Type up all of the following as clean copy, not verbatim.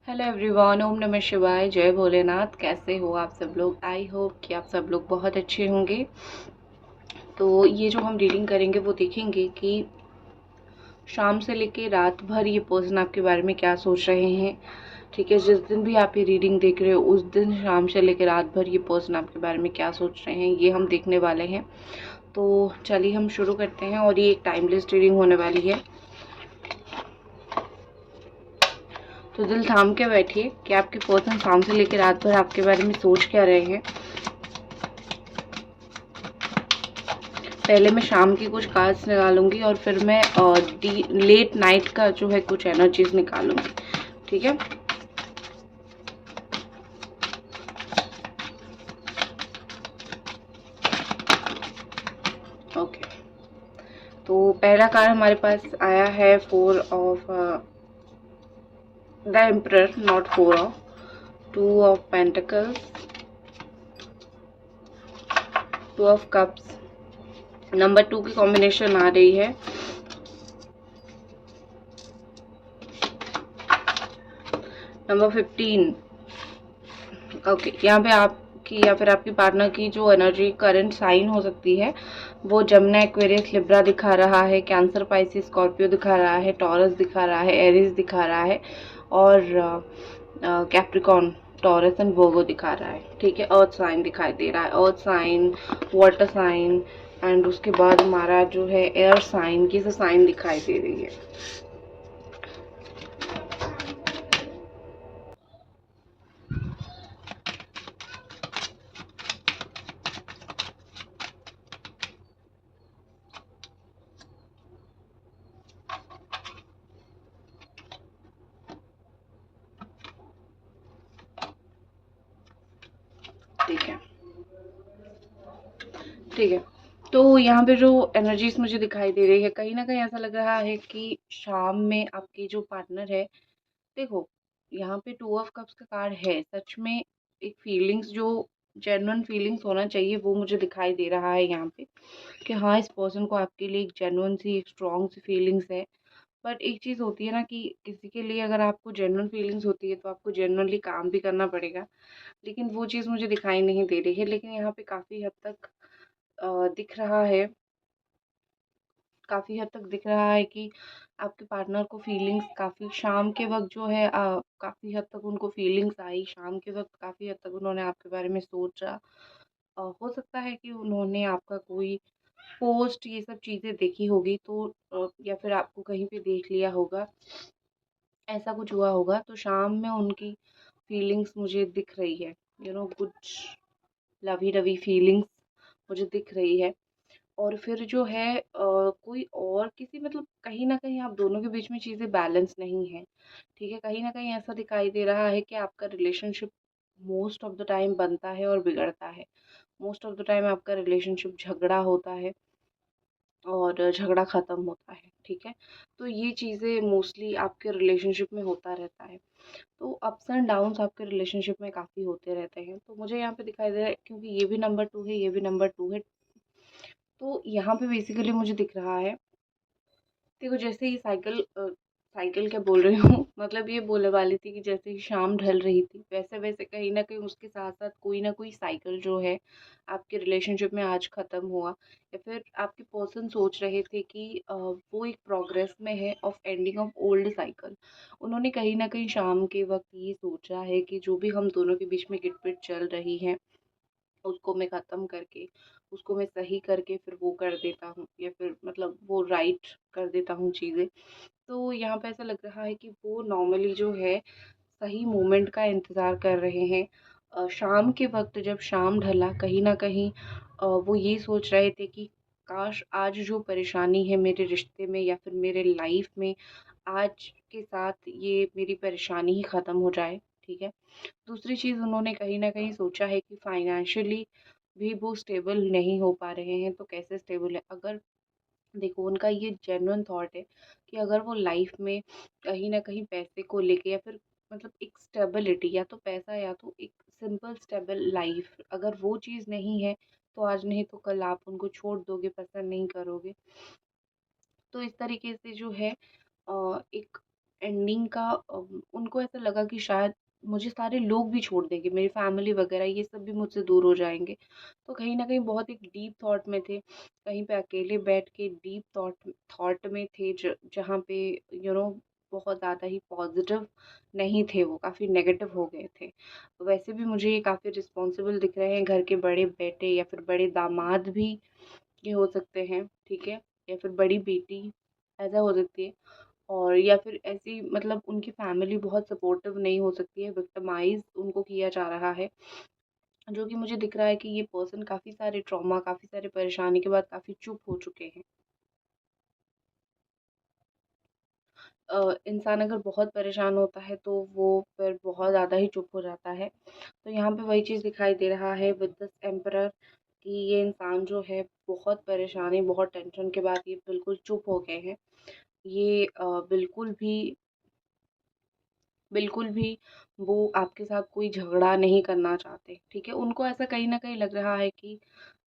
Hello everyone, ओम नमः शिवाय, जय भोलेनाथ। कैसे हो आप सब लोग? आई होप कि आप सब लोग बहुत अच्छे होंगे। तो ये जो हम रीडिंग करेंगे वो देखेंगे कि शाम से लेके रात भर ये पर्सन आपके बारे में क्या सोच रहे हैं। ठीक है, जिस दिन भी आप ये रीडिंग देख रहे हो उस दिन शाम से लेके रात भर ये पर्सन आपके बारे में क्या सोच रहे हैं ये हम देखने वाले हैं। तो चलिए हम शुरू करते हैं और ये एक टाइमलेस रीडिंग होने वाली है। तो दिल थाम के बैठिए कि आपके पर्सन शाम से लेकर रात भर आपके बारे में सोच क्या रहे हैं। पहले मैं शाम की कुछ कार्ड्स निकालूंगी और फिर मैं लेट नाइट का जो है कुछ एनर्जीज निकालूंगी। ठीक है, ओके। तो पहला कार्ड हमारे पास आया है 4 of the emperor, not 4 of 2 of pentacles, 2 of cups. Number 2 की कॉम्बिनेशन आ रही है। नंबर 15। ओके, यहाँ पे आपकी या फिर आपकी पार्टनर की जो एनर्जी करंट साइन हो सकती है वो जमुना, एक्वेरियस, लिब्रा दिखा रहा है, कैंसर, पाइसिस, स्कॉर्पियो दिखा रहा है, टॉरस दिखा रहा है, एरीज दिखा रहा है और कैप्रिकॉन, टॉरस एंड वर्गो दिखा रहा है। ठीक है, अर्थ साइन दिखाई दे रहा है, earth sign, water sign and उसके बाद हमारा जो है एयर साइन, ये सब साइन दिखाई दे रही है। ठीक है, ठीक है। तो यहाँ पे जो एनर्जीज मुझे दिखाई दे रही है, कहीं ना कहीं ऐसा लग रहा है कि शाम में आपके जो पार्टनर है, देखो यहाँ पे 2 ऑफ कप्स का कार्ड है। सच में एक फीलिंग्स जो जेन्युइन फीलिंग्स होना चाहिए वो मुझे दिखाई दे रहा है यहाँ पे कि हाँ, इस पर्सन को आपके लिए एक जेन्युइन सी, एक स्ट्रॉन्ग सी फीलिंग्स है। बट एक चीज़ होती है ना कि किसी के लिए अगर आपको जेन्युइन फीलिंग्स होती है तो आपको जेन्युइनली काम भी करना पड़ेगा, लेकिन वो चीज़ मुझे दिखाई नहीं दे रही है। लेकिन यहाँ पे काफ़ी हद तक दिख रहा है, काफ़ी हद तक दिख रहा है कि आपके पार्टनर को फीलिंग्स काफ़ी शाम के वक़्त जो है काफ़ी हद तक उनको फीलिंग्स आई। शाम के वक़्त काफ़ी हद तक उन्होंने आपके बारे में सोचा। हो सकता है कि उन्होंने आपका कोई पोस्ट ये सब चीज़ें देखी होगी, तो या फिर आपको कहीं पे देख लिया होगा, ऐसा कुछ हुआ होगा। तो शाम में उनकी फीलिंग्स मुझे दिख रही है, कुछ लवी रवी फीलिंग्स मुझे दिख रही है। और फिर जो है कोई और किसी मतलब कहीं न कहीं आप दोनों के बीच में चीज़ें बैलेंस नहीं हैं। ठीक है, कहीं न कहीं ऐसा दिखाई दे रहा है कि आपका relationship most of the time बनता है और बिगड़ता है। मोस्ट ऑफ द टाइम आपका रिलेशनशिप झगड़ा होता है और झगड़ा ख़त्म होता है। ठीक है, तो ये चीज़ें मोस्टली आपके रिलेशनशिप में होता रहता है। तो अप्स एंड डाउन्स आपके रिलेशनशिप में काफ़ी होते रहते हैं। तो मुझे यहाँ पे दिखाई दे रहा है, क्योंकि ये भी नंबर 2 है, ये भी नंबर 2 है। तो यहाँ पे बेसिकली मुझे दिख रहा है, देखो जैसे ही साइकिल क्या बोल रही हूँ मतलब ये बोलने वाली थी कि जैसे ही शाम ढल रही थी वैसे वैसे कहीं ना कहीं उसके साथ साथ कोई ना कोई साइकिल जो है आपके रिलेशनशिप में आज खत्म हुआ, या फिर आपके पर्सन सोच रहे थे कि वो एक प्रोग्रेस में है of ending of old cycle. उन्होंने कहीं ना कहीं शाम के वक्त ये सोचा है कि जो भी हम दोनों के बीच में गिटपिट चल रही है उसको मैं ख़त्म करके, उसको मैं सही करके फिर वो कर देता हूँ, या फिर मतलब वो राइट कर देता हूँ चीज़ें। तो यहाँ पे ऐसा लग रहा है कि वो नॉर्मली जो है सही मोमेंट का इंतज़ार कर रहे हैं। शाम के वक़्त जब शाम ढला कहीं न कहीं वो ये सोच रहे थे कि काश आज जो परेशानी है मेरे रिश्ते में या फिर मेरे लाइफ़ में, आज के साथ ये मेरी परेशानी ही ख़त्म हो जाए। ठीक है? दूसरी चीज़ उन्होंने कहीं न कहीं सोचा है कि फाइनेंशियली भी वो स्टेबल नहीं हो पा रहे हैं, तो कैसे स्टेबल है? अगर देखो उनका ये जेन्युइन थॉट है कि अगर वो लाइफ में कहीं न कहीं पैसे को लेके या फिर मतलब एक स्टेबिलिटी, या तो पैसा या तो एक सिंपल स्टेबल लाइफ, अगर वो चीज़ नहीं है, तो आज नहीं तो कल आप उनको छोड़ दोगे, पसंद नहीं करोगे। तो इस तरीके से जो है एक एंडिंग का उनको ऐसा लगा कि शायद मुझे सारे लोग भी छोड़ देंगे, मेरी फैमिली वगैरह ये सब भी मुझसे दूर हो जाएँगे। तो कहीं न कहीं बहुत एक डीप थॉट में थे, कहीं पे अकेले बैठ के डीप थॉट थॉट में थे जहाँ पे बहुत ज़्यादा ही पॉज़िटिव नहीं थे वो, काफ़ी नेगेटिव हो गए थे। वैसे भी मुझे ये काफ़ी रिस्पॉन्सिबल दिख रहे हैं, घर के बड़े बेटे या फिर बड़े दामाद भी ये हो सकते हैं, ठीक है? या फिर बड़ी बेटी ऐसा हो सकती है। और या फिर ऐसी मतलब उनकी फैमिली बहुत सपोर्टिव नहीं हो सकती है, विक्टिमाइज़ उनको किया जा रहा है, जो कि मुझे दिख रहा है कि ये पर्सन काफ़ी सारे ट्रॉमा, काफ़ी सारे परेशानी के बाद काफ़ी चुप हो चुके हैं। इंसान अगर बहुत परेशान होता है तो वो फिर बहुत ज़्यादा ही चुप हो जाता है। तो यहाँ पे वही चीज़ दिखाई दे रहा है विद दिस एम्परर कि ये इंसान जो है बहुत परेशानी, बहुत टेंशन के बाद ये बिल्कुल चुप हो गए हैं। ये बिल्कुल भी वो आपके साथ कोई झगड़ा नहीं करना चाहते, ठीक है? उनको ऐसा कहीं न कहीं लग रहा है कि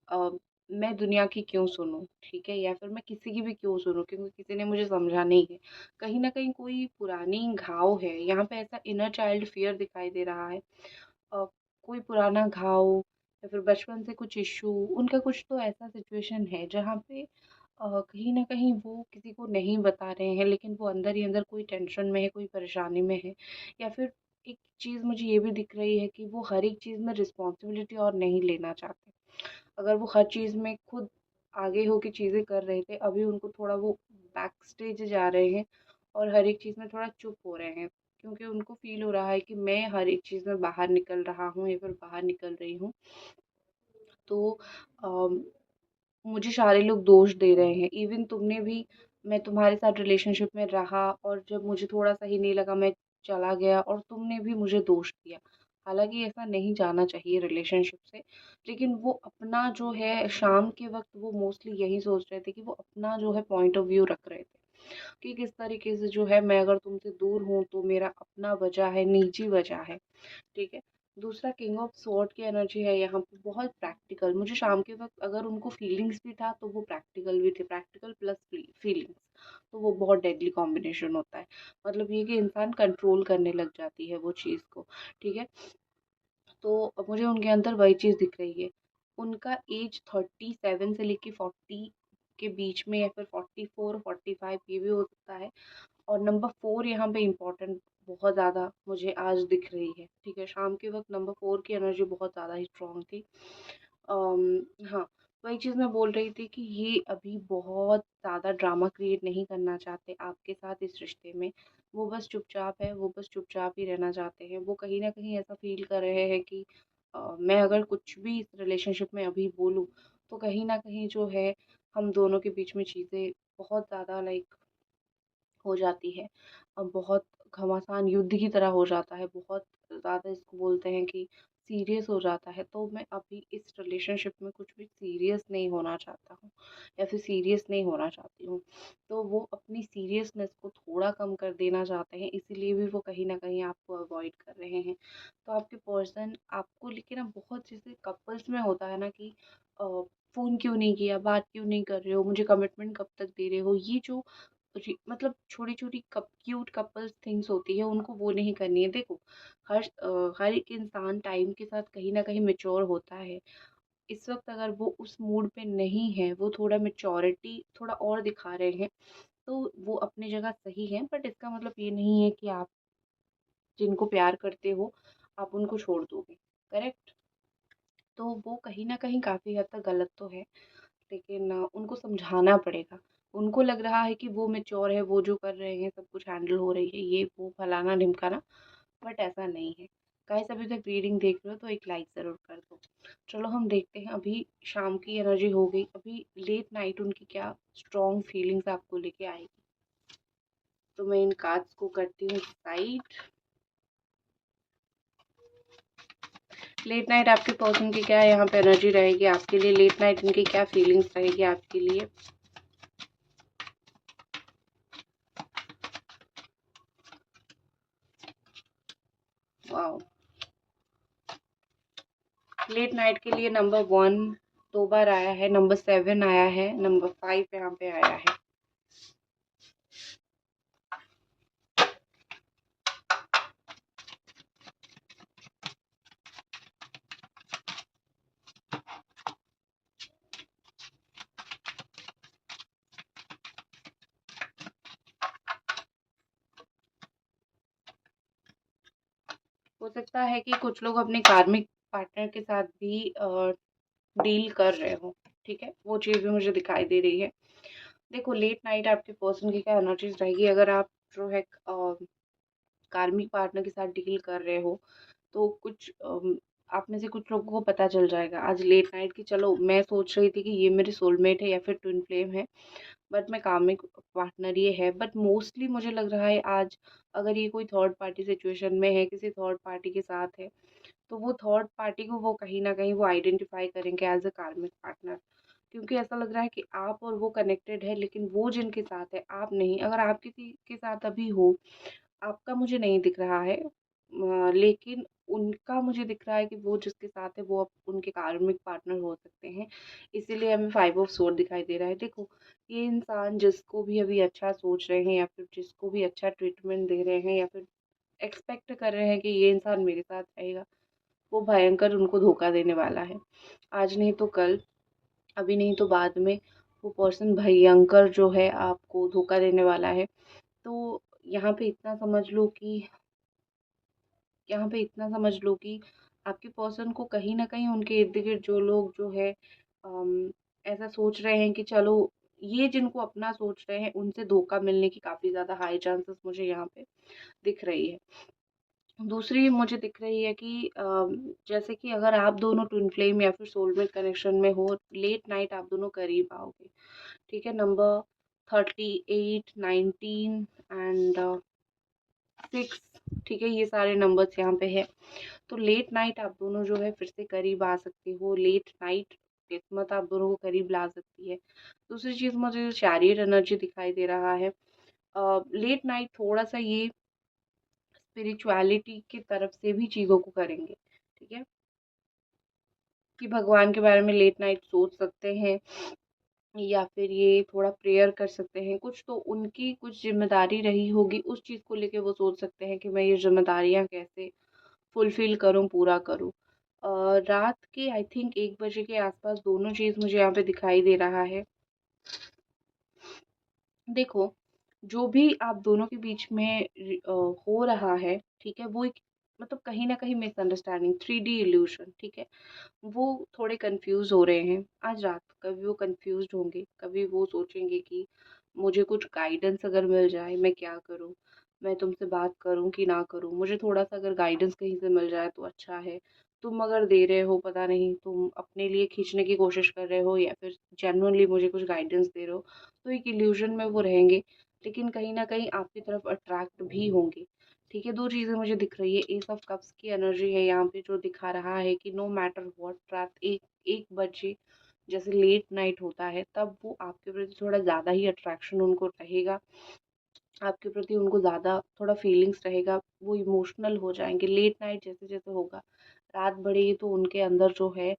अ, मैं दुनिया की क्यों सुनूँ, ठीक है? या फिर मैं किसी की भी क्यों सुनूँ क्योंकि किसी ने मुझे समझा नहीं है। कहीं न कहीं कोई पुरानी घाव है, यहाँ पे ऐसा इनर चाइल्ड फ़ियर दिखाई दे रहा है। अ, कोई पुराना घाव या फिर बचपन से कुछ इश्यू, उनका कुछ तो ऐसा सिचुएशन है जहाँ पे कहीं न कहीं वो किसी को नहीं बता रहे हैं, लेकिन वो अंदर ही अंदर कोई टेंशन में है, कोई परेशानी में है। या फिर एक चीज़ मुझे ये भी दिख रही है कि वो हर एक चीज़ में रिस्पॉन्सिबिलिटी और नहीं लेना चाहते। अगर वो हर चीज़ में खुद आगे होके चीज़ें कर रहे थे, अभी उनको थोड़ा वो बैक स्टेज जा रहे हैं और हर एक चीज़ में थोड़ा चुप हो रहे हैं। क्योंकि उनको फ़ील हो रहा है कि मैं हर एक चीज़ में बाहर निकल रहा हूँ या फिर बाहर निकल रही हूँ। तो अम, मुझे सारे लोग दोष दे रहे हैं। इवन तुमने भी, मैं तुम्हारे साथ रिलेशनशिप में रहा और जब मुझे थोड़ा सही नहीं लगा मैं चला गया और तुमने भी मुझे दोष दिया। हालाँकि ऐसा नहीं जाना चाहिए रिलेशनशिप से, लेकिन वो अपना जो है शाम के वक़्त वो मोस्टली यही सोच रहे थे कि वो अपना जो है पॉइंट ऑफ व्यू रख रहे थे, कि किस तरीके से जो है मैं अगर तुमसे दूर हूँ तो मेरा अपना वजह है, निजी वजह है। ठीक है। दूसरा किंग ऑफ स्वॉर्ड की एनर्जी है यहाँ पे, बहुत प्रैक्टिकल। मुझे शाम के वक़्त अगर उनको फीलिंग्स भी था तो वो प्रैक्टिकल भी थे, प्रैक्टिकल प्लस फीलिंग्स, तो वो बहुत डेडली कॉम्बिनेशन होता है। मतलब ये कि इंसान कंट्रोल करने लग जाती है वो चीज़ को, ठीक है? तो मुझे उनके अंदर वही चीज़ दिख रही है। उनका ऐज 37 से लेके 40 के बीच में या फिर 44, 45 ये भी हो सकता है। और नंबर 4 यहाँ पे इम्पोर्टेंट बहुत ज़्यादा मुझे आज दिख रही है, ठीक है? शाम के वक़्त नंबर 4 की एनर्जी बहुत ज़्यादा ही स्ट्रॉन्ग थी। हाँ, वही चीज़ मैं बोल रही थी कि ये अभी बहुत ज़्यादा ड्रामा क्रिएट नहीं करना चाहते आपके साथ इस रिश्ते में। वो बस चुपचाप है, वो बस चुपचाप ही रहना चाहते हैं। वो कहीं न कहीं ऐसा फ़ील कर रहे हैं कि मैं अगर कुछ भी इस रिलेशनशिप में अभी बोलूँ, तो कहीं न कहीं जो है हम दोनों के बीच में चीज़ें बहुत ज़्यादा लाइक हो जाती है। बहुत घमासान युद्ध की तरह हो जाता है, बहुत ज़्यादा इसको बोलते हैं कि सीरियस हो जाता है। तो मैं अभी इस रिलेशनशिप में कुछ भी सीरियस नहीं होना चाहता हूँ या फिर सीरियस नहीं होना चाहती हूँ। तो वो अपनी सीरियसनेस को थोड़ा कम कर देना चाहते हैं, इसीलिए भी वो कहीं न कहीं आपको अवॉइड कर रहे हैं। तो आपके पर्सन आपको लेके ना बहुत, जैसे कपल्स में होता है ना कि अ, फ़ोन क्यों नहीं किया, बात क्यों नहीं कर रहे हो, मुझे कमिटमेंट कब तक दे रहे हो, ये जो मतलब छोटी-छोटी क्यूट कपल्स थिंग्स होती है, उनको वो नहीं करनी है। देखो, हर एक इंसान टाइम के साथ कहीं न कहीं मैच्योर होता है। इस वक़्त अगर वो उस मूड पे नहीं है, वो थोड़ा मैच्योरिटी थोड़ा और दिखा रहे हैं, तो वो अपनी जगह सही है। बट इसका मतलब ये नहीं है कि आप जिनको प्यार करते हो, आप उनको छोड़ दोगे, करेक्ट? तो वो कहीं न कहीं काफ़ी हद तक गलत तो है। लेकिन उनको समझाना पड़ेगा। उनको लग रहा है कि वो मैच्योर है, वो जो कर रहे हैं सब कुछ हैंडल हो रही है, ये वो फलाना-ढिमकाना, बट ऐसा नहीं है। गाइस, अभी तक रीडिंग देख रहे हो तो एक लाइक ज़रूर कर दो। चलो हम देखते हैं, अभी शाम की एनर्जी हो गई, अभी लेट नाइट उनकी क्या स्ट्रॉन्ग फीलिंग्स आपको लेके आएगी। तो मैं इन कार्ड्स को करती हूँ साइड। लेट नाइट आपके पर्सन की क्या यहाँ पे एनर्जी रहेगी आपके लिए, लेट नाइट इनकी क्या फीलिंग्स रहेगी आपके लिए। वाओ! लेट नाइट के लिए नंबर 1 2 बार आया है, नंबर 7 आया है, नंबर 5 यहाँ पे आया है। हो सकता है कि कुछ लोग अपने कार्मिक पार्टनर के साथ भी डील कर रहे हो, ठीक है? वो चीज़ भी मुझे दिखाई दे रही है। देखो, लेट नाइट आपके पर्सन की क्या एनर्जीज़ रहेगी अगर आप जो है कार्मिक पार्टनर के साथ डील कर रहे हो, तो कुछ आप में से कुछ लोगों को पता चल जाएगा आज लेट नाइट कि चलो मैं सोच रही थी कि ये मेरी सोलमेट है या फिर ट्विन फ्लेम है, बट मैं कामिक पार्टनर ये है। बट मोस्टली मुझे लग रहा है आज अगर ये कोई थर्ड पार्टी सिचुएशन में है, किसी थर्ड पार्टी के साथ है, तो वो थर्ड पार्टी को वो कहीं न कहीं वो आइडेंटिफ़ाई करेंगे एज़ अ कार्मिक पार्टनर। क्योंकि ऐसा लग रहा है कि आप और वो कनेक्टेड है, लेकिन वो जिनके साथ है आप नहीं। अगर आप किसी के साथ अभी हो, आपका मुझे नहीं दिख रहा है, लेकिन उनका मुझे दिख रहा है कि वो जिसके साथ है वो अब उनके कार्मिक पार्टनर हो सकते हैं। इसीलिए हमें 5 ऑफ स्वॉर्ड दिखाई दे रहा है। देखो, ये इंसान जिसको भी अभी अच्छा सोच रहे हैं या फिर जिसको भी अच्छा ट्रीटमेंट दे रहे हैं या फिर एक्सपेक्ट कर रहे हैं कि ये इंसान मेरे साथ रहेगा, वो भयंकर उनको धोखा देने वाला है। आज नहीं तो कल, अभी नहीं तो बाद में वो पर्सन भयंकर जो है आपको धोखा देने वाला है। तो यहाँ पे इतना समझ लो कि यहाँ पे इतना समझ लो कि आपके पर्सन को कहीं न कहीं उनके इर्द-गिर्द जो लोग जो है ऐसा सोच रहे हैं कि चलो ये जिनको अपना सोच रहे हैं उनसे धोखा मिलने की काफ़ी ज़्यादा हाई चांसेस मुझे यहाँ पे दिख रही है। दूसरी मुझे दिख रही है कि जैसे कि अगर आप दोनों ट्विन फ्लेम या फिर सोलमेट कनेक्शन में हो, लेट नाइट आप दोनों करीब आओगे, ठीक है? नंबर 38, 19 एंड 6, ठीक है? ये सारे नंबर्स यहाँ पे है। तो लेट नाइट आप दोनों जो है फिर से करीब आ सकते हो। लेट नाइट किस्मत आप दोनों को करीब ला सकती है। दूसरी चीज़ मुझे चैरियट एनर्जी दिखाई दे रहा है। लेट नाइट थोड़ा-सा ये स्पिरिचुअलिटी की तरफ से भी चीज़ों को करेंगे, ठीक है? कि भगवान के बारे में लेट नाइट सोच सकते हैं या फिर ये थोड़ा प्रेयर कर सकते हैं। कुछ तो उनकी कुछ ज़िम्मेदारी रही होगी, उस चीज़ को लेके वो सोच सकते हैं कि मैं ये ज़िम्मेदारियाँ कैसे फुलफ़िल करूँ, पूरा करूँ। रात के आई थिंक 1 बजे के आस-पास दोनों चीज़ मुझे यहाँ पे दिखाई दे रहा है। देखो, जो भी आप दोनों के बीच में हो रहा है, ठीक है? वो एक मतलब कहीं न कहीं मिसअंडरस्टैंडिंग, 3D इल्यूज़न, ठीक है? वो थोड़े कन्फ्यूज़ हो रहे हैं आज रात। कभी वो कन्फ्यूज़्ड होंगे, कभी वो सोचेंगे कि मुझे कुछ गाइडेंस अगर मिल जाए, मैं क्या करूँ? मैं तुमसे बात करूँ कि ना करूँ? मुझे थोड़ा-सा अगर गाइडेंस कहीं से मिल जाए तो अच्छा है। तुम अगर दे रहे हो, पता नहीं तुम अपने लिए खींचने की कोशिश कर रहे हो या फिर जेन्युइनली मुझे कुछ गाइडेंस दे रहे हो, तो एक इल्यूज़न में वो रहेंगे, लेकिन कहीं न कहीं आपकी तरफ अट्रैक्ट भी होंगे। ठीक है, 2 चीज़ें मुझे दिख रही है। एस ऑफ कप्स की एनर्जी है यहाँ पे जो दिखा रहा है कि नो मैटर व्हाट रात 1 बजे जैसे लेट नाइट होता है तब वो आपके प्रति थोड़ा ज़्यादा ही अट्रैक्शन उनको रहेगा। आपके प्रति उनको ज़्यादा थोड़ा फीलिंग्स रहेगा, वो इमोशनल हो जाएँगे। लेट नाइट जैसे-जैसे होगा, रात बढ़ेगी तो उनके अंदर जो है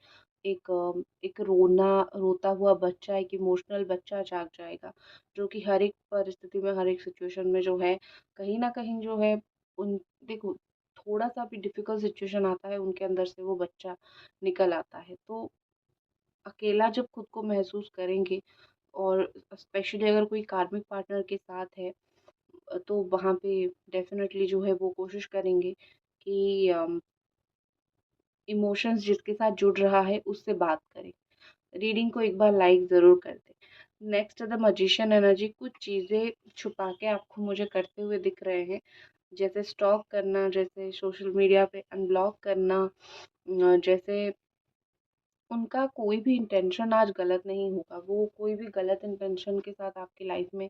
एक रोता हुआ बच्चा, एक इमोशनल बच्चा जाग जाएगा, जो कि हर एक परिस्थिति में, हर एक सिचुएशन में जो है, कहीं न कहीं जो है उन देखो थोड़ा-सा भी डिफ़िकल्ट सिचुएशन आता है, उनके अंदर से वो बच्चा निकल आता है। तो अकेला जब खुद को महसूस करेंगे और स्पेशली अगर कोई कार्मिक पार्टनर के साथ है तो वहाँ पे डेफ़िनेटली जो है वो कोशिश करेंगे कि इमोशंस जिसके साथ जुड़ रहा है उससे बात करें। रीडिंग को एक बार लाइक ज़रूर कर दें। नेक्स्ट द मैजिशियन एनर्जी, कुछ चीज़ें छुपा के आपको मुझे करते हुए दिख रहे हैं। जैसे स्टॉक करना, जैसे सोशल मीडिया पे अनब्लॉक करना, जैसे उनका कोई भी इंटेंशन आज गलत नहीं होगा। वो कोई भी गलत इंटेंशन के साथ आपकी लाइफ़ में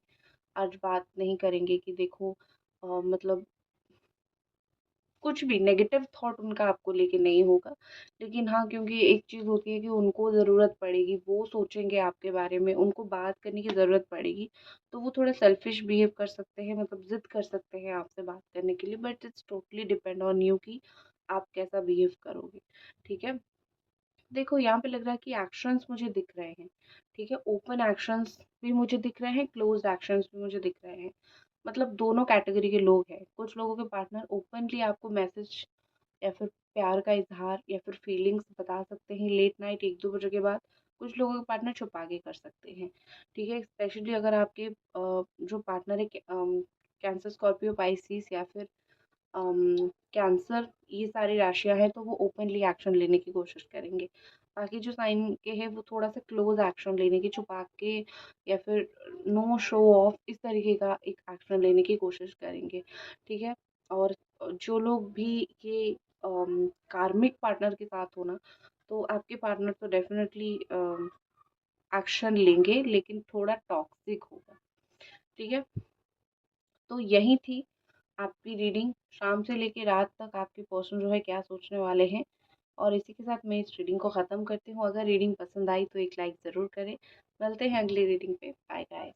आज बात नहीं करेंगे कि देखो मतलब कुछ भी नेगेटिव थॉट उनका आपको लेके नहीं होगा। लेकिन हाँ, क्योंकि एक चीज़ होती है कि उनको ज़रूरत पड़ेगी, वो सोचेंगे आपके बारे में, उनको बात करने की ज़रूरत पड़ेगी, तो वो थोड़ा सेल्फ़िश बिहेव कर सकते हैं, मतलब ज़िद कर सकते हैं आपसे बात करने के लिए, but it's totally depend on you कि आप कैसा बिहेव करोगे, ठीक है? देखो, यहाँ पे लग रहा है कि एक्शंस मुझे दिख रहे हैं, ठीक है? ओपन एक्शंस भी मुझे दिख रहे हैं, क्लोज़्ड एक्शंस भी मुझे दिख रहे हैं। मतलब दोनों कैटेगरी के लोग हैं। कुछ लोगों के पार्टनर ओपनली आपको मैसेज या फिर प्यार का इज़हार या फिर फीलिंग्स बता सकते हैं लेट नाइट 1-2 बजे के बाद। कुछ लोगों के पार्टनर छुपा के कर सकते हैं, ठीक है? स्पेशली अगर आपके जो पार्टनर है कैंसर, स्कॉर्पियो, पाइसेस या फिर कैंसर, ये सारी राशियाँ हैं तो वो ओपनली एक्शन लेने की कोशिश करेंगे। बाकी जो साइन के हैं वो थोड़ा-सा क्लोज़ एक्शन लेने की, छुपा के या फिर नो शो ऑफ इस तरीके का एक एक्शन लेने की कोशिश करेंगे, ठीक है? और जो लोग भी ये कार्मिक पार्टनर के साथ हो ना, तो आपके पार्टनर तो डेफ़िनेटली एक्शन लेंगे लेकिन थोड़ा टॉक्सिक होगा, ठीक है? तो यही थी आपकी रीडिंग। शाम से लेके रात तक आपके पर्सन जो है क्या सोचने वाले हैं, और इसी के साथ मैं इस रीडिंग को ख़त्म करती हूँ। अगर रीडिंग पसंद आई तो एक लाइक ज़रूर करें। मिलते हैं अगली रीडिंग पे। Bye guys.